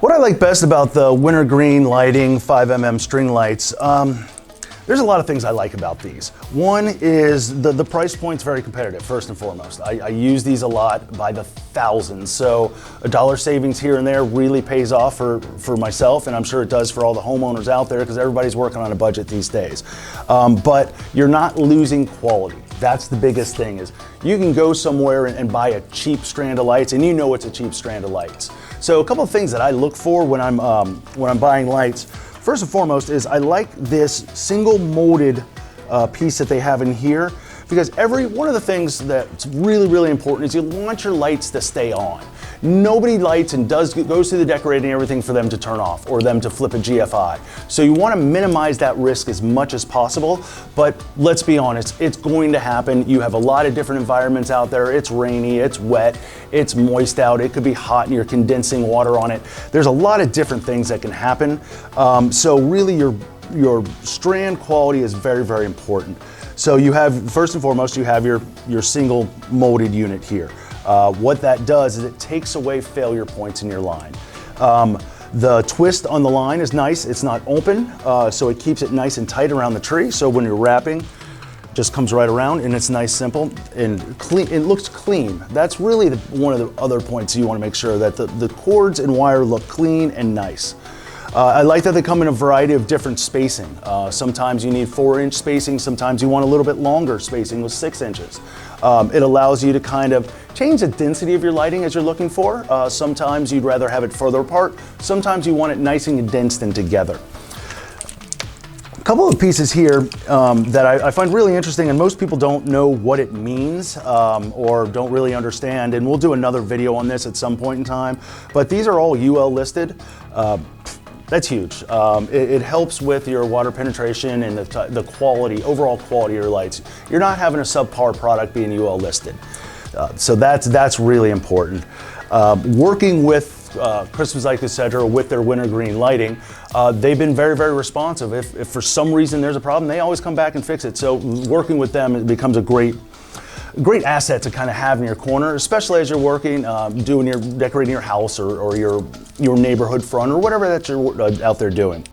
What I like best about the Wintergreen Lighting 5mm string lights, there's a lot of things I like about these. One is the price point's very competitive, first and foremost. I use these a lot by the thousands, so a dollar savings here and there really pays off for myself, and I'm sure it does for all the homeowners out there because everybody's working on a budget these days. But you're not losing quality. That's the biggest thing, is you can go somewhere and buy a cheap strand of lights, and you know it's a cheap strand of lights. So a couple of things that I look for when I'm buying lights, first and foremost, is I like this single molded piece that they have in here, because one of the things that's really, really important is you want your lights to stay on. Nobody lights and goes through the decorating and everything for them to turn off or them to flip a GFI. So you want to minimize that risk as much as possible, but let's be honest, it's going to happen. You have a lot of different environments out there. It's rainy, it's wet, it's moist out, it could be hot and you're condensing water on it. There's a lot of different things that can happen. So really your strand quality is very, very important. So you have, first and foremost, you have your single molded unit here. What that does is it takes away failure points in your line. The twist on the line is nice. It's not open, so it keeps it nice and tight around the tree. So when you're wrapping, it just comes right around and it's nice, simple, and clean. It looks clean. That's really one of the other points you want to make sure that the cords and wire look clean and nice. I like that they come in a variety of different spacing. Sometimes you need 4-inch spacing, sometimes you want a little bit longer spacing with 6 inches. It allows you to kind of change the density of your lighting as you're looking for. Sometimes you'd rather have it further apart, sometimes you want it nice and condensed and together. A couple of pieces here that I find really interesting, and most people don't know what it means or don't really understand, and we'll do another video on this at some point in time, but these are all UL listed. That's huge. It helps with your water penetration and the quality, overall quality of your lights. You're not having a subpar product being UL listed. So that's really important. Working with Christmas Lights, etc., with their wintergreen lighting, they've been very, very responsive. If for some reason there's a problem, they always come back and fix it. So working with them, it becomes a great asset to kind of have in your corner, especially as you're working, decorating your house or your neighborhood front or whatever that you're out there doing.